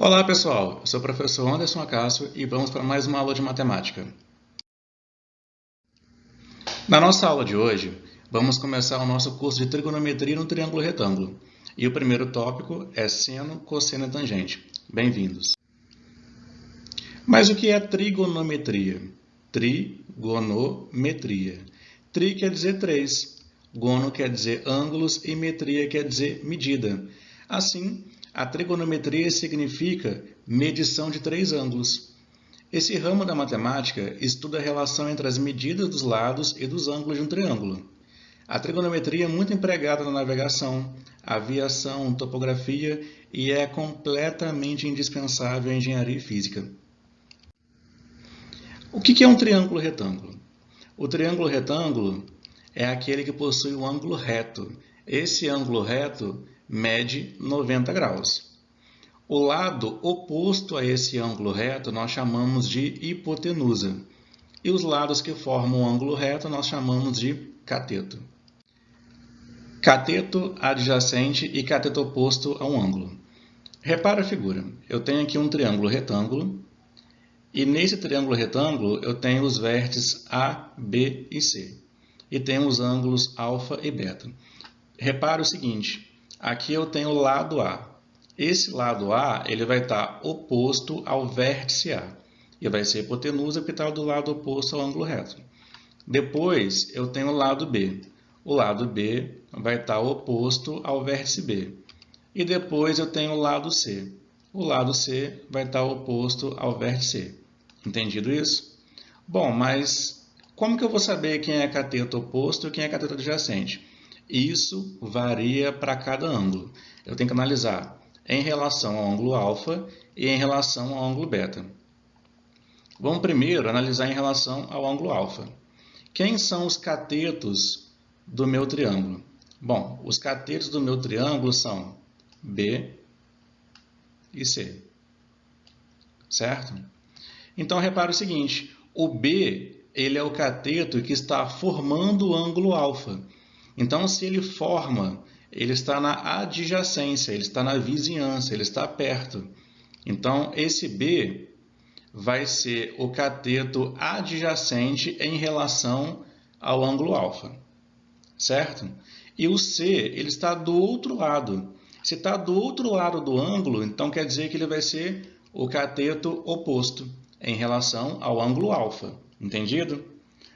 Olá pessoal, eu sou o professor Anderson Acácio e vamos para mais uma aula de matemática. Na nossa aula de hoje, vamos começar o nosso curso de trigonometria no triângulo retângulo. E o primeiro tópico é seno, cosseno e tangente. Bem-vindos! Mas o que é trigonometria? Trigonometria. Tri quer dizer 3, gono quer dizer ângulos e metria quer dizer medida. Assim, a trigonometria significa medição de 3 ângulos. Esse ramo da matemática estuda a relação entre as medidas dos lados e dos ângulos de um triângulo. A trigonometria é muito empregada na navegação, aviação, topografia e é completamente indispensável em engenharia e física. O que é um triângulo retângulo? O triângulo retângulo é aquele que possui um ângulo reto. Esse ângulo reto mede 90 graus. O lado oposto a esse ângulo reto nós chamamos de hipotenusa. E os lados que formam o ângulo reto nós chamamos de cateto. Cateto adjacente e cateto oposto a um ângulo. Repara a figura. Eu tenho aqui um triângulo retângulo. E nesse triângulo retângulo eu tenho os vértices A, B e C. E tenho os ângulos alfa e beta. Repara o seguinte. Aqui eu tenho o lado A. Esse lado A ele vai estar oposto ao vértice A. E vai ser hipotenusa porque está do lado oposto ao ângulo reto. Depois eu tenho o lado B. O lado B vai estar oposto ao vértice B. E depois eu tenho o lado C. O lado C vai estar oposto ao vértice C. Entendido isso? Bom, mas como que eu vou saber quem é cateto oposto e quem é cateto adjacente? Isso varia para cada ângulo. Eu tenho que analisar em relação ao ângulo alfa e em relação ao ângulo beta. Vamos primeiro analisar em relação ao ângulo alfa. Quem são os catetos do meu triângulo? Bom, os catetos do meu triângulo são B e C. Certo? Então, repare o seguinte, o B ele é o cateto que está formando o ângulo alfa. Então, se ele forma, ele está na adjacência, ele está na vizinhança, ele está perto. Então, esse B vai ser o cateto adjacente em relação ao ângulo alfa. Certo? E o C ele está do outro lado. Se está do outro lado do ângulo, então quer dizer que ele vai ser o cateto oposto em relação ao ângulo alfa. Entendido?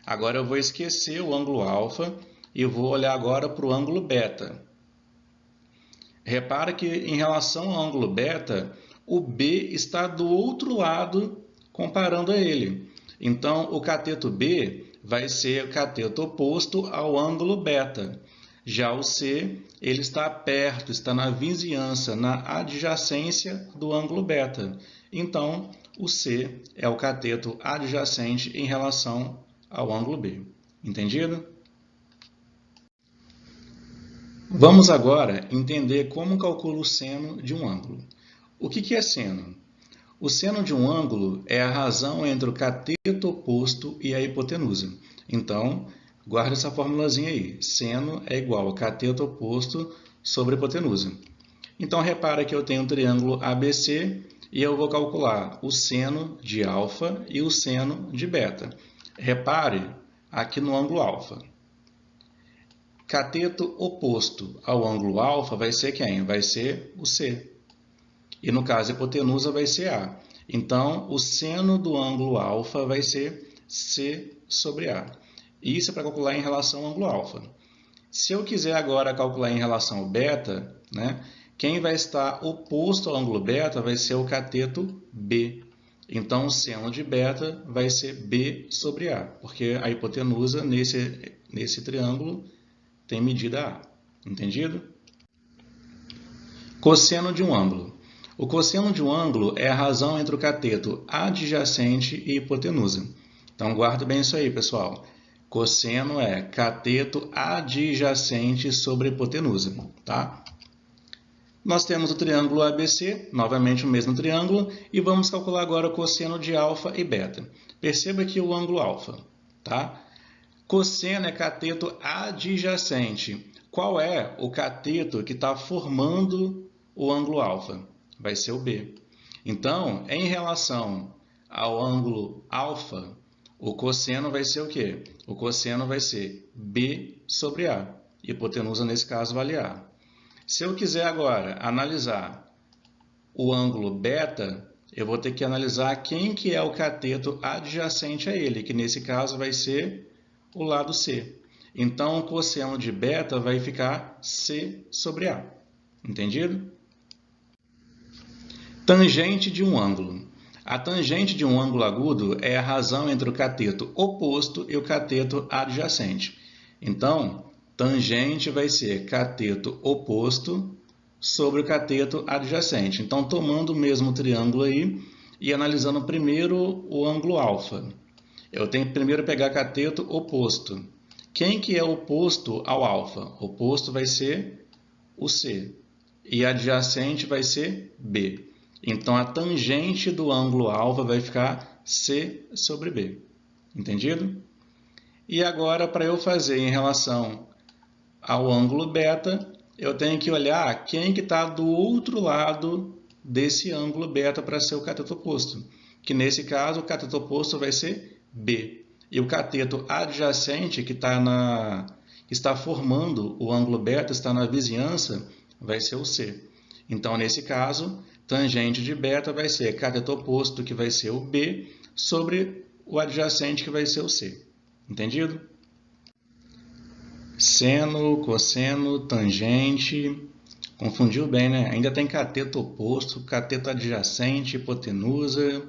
Agora eu vou esquecer o ângulo alfa e vou olhar agora para o ângulo beta. Repara que em relação ao ângulo beta, o B está do outro lado comparando a ele. Então, o cateto B vai ser o cateto oposto ao ângulo beta. Já o C, ele está perto, está na vizinhança, na adjacência do ângulo beta. Então, o C é o cateto adjacente em relação ao ângulo B. Entendido? Vamos agora entender como calcula o seno de um ângulo. O que é seno? O seno de um ângulo é a razão entre o cateto oposto e a hipotenusa. Então, guarda essa formulazinha aí. Seno é igual a cateto oposto sobre hipotenusa. Então, repara que eu tenho um triângulo ABC e eu vou calcular o seno de alfa e o seno de beta. Repare aqui no ângulo alfa. Cateto oposto ao ângulo alfa vai ser quem? Vai ser o C. E no caso hipotenusa vai ser A. Então, o seno do ângulo alfa vai ser C sobre A. Isso é para calcular em relação ao ângulo alfa. Se eu quiser agora calcular em relação ao beta, né, quem vai estar oposto ao ângulo beta vai ser o cateto B. Então, o seno de beta vai ser B sobre A, porque a hipotenusa nesse triângulo tem medida A. Entendido? Cosseno de um ângulo. O cosseno de um ângulo é a razão entre o cateto adjacente e hipotenusa. Então, guarda bem isso aí, pessoal. Cosseno é cateto adjacente sobre hipotenusa, tá? Nós temos o triângulo ABC, novamente o mesmo triângulo, e vamos calcular agora o cosseno de alfa e beta. Perceba aqui o ângulo alfa, tá? Cosseno é cateto adjacente. Qual é o cateto que está formando o ângulo alfa? Vai ser o B. Então, em relação ao ângulo alfa, o cosseno vai ser o quê? O cosseno vai ser B sobre A. Hipotenusa, nesse caso, vale A. Se eu quiser agora analisar o ângulo beta, eu vou ter que analisar quem que é o cateto adjacente a ele, que nesse caso vai ser o lado C. Então, o cosseno de beta vai ficar C sobre A. Entendido? Tangente de um ângulo. A tangente de um ângulo agudo é a razão entre o cateto oposto e o cateto adjacente. Então, tangente vai ser cateto oposto sobre o cateto adjacente. Então, tomando o mesmo triângulo aí e analisando primeiro o ângulo alfa. Eu tenho que primeiro pegar cateto oposto. Quem que é oposto ao alfa? Oposto vai ser o C. E adjacente vai ser B. Então, a tangente do ângulo alfa vai ficar C sobre B. Entendido? E agora, para eu fazer em relação ao ângulo beta, eu tenho que olhar quem que está do outro lado desse ângulo beta para ser o cateto oposto. Que nesse caso, o cateto oposto vai ser B. E o cateto adjacente, que está formando o ângulo beta, está na vizinhança, vai ser o C. Então, nesse caso, tangente de beta vai ser cateto oposto, que vai ser o B, sobre o adjacente, que vai ser o C. Entendido? Seno, cosseno, tangente. Confundiu bem, né? Ainda tem cateto oposto, cateto adjacente, hipotenusa.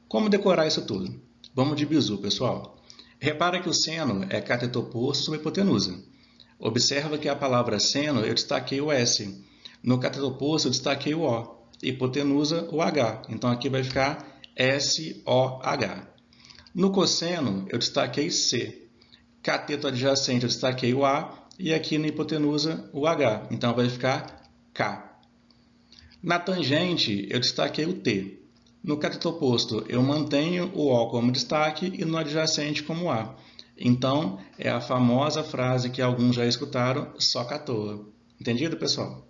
Como decorar isso tudo? Vamos de bizu, pessoal. Repara que o seno é cateto oposto sobre hipotenusa. Observa que a palavra seno eu destaquei o S. No cateto oposto eu destaquei o O. Hipotenusa, o H. Então, aqui vai ficar SOH. No cosseno, eu destaquei C. Cateto adjacente, eu destaquei o A. E aqui na hipotenusa, o H. Então, vai ficar K. Na tangente, eu destaquei o T. No cateto oposto, eu mantenho o O como destaque e no adjacente como A. Então, é a famosa frase que alguns já escutaram, só que à toa. Entendido, pessoal?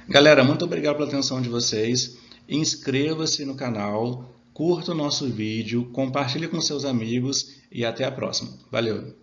Galera, muito obrigado pela atenção de vocês. Inscreva-se no canal, curta o nosso vídeo, compartilhe com seus amigos e até a próxima. Valeu!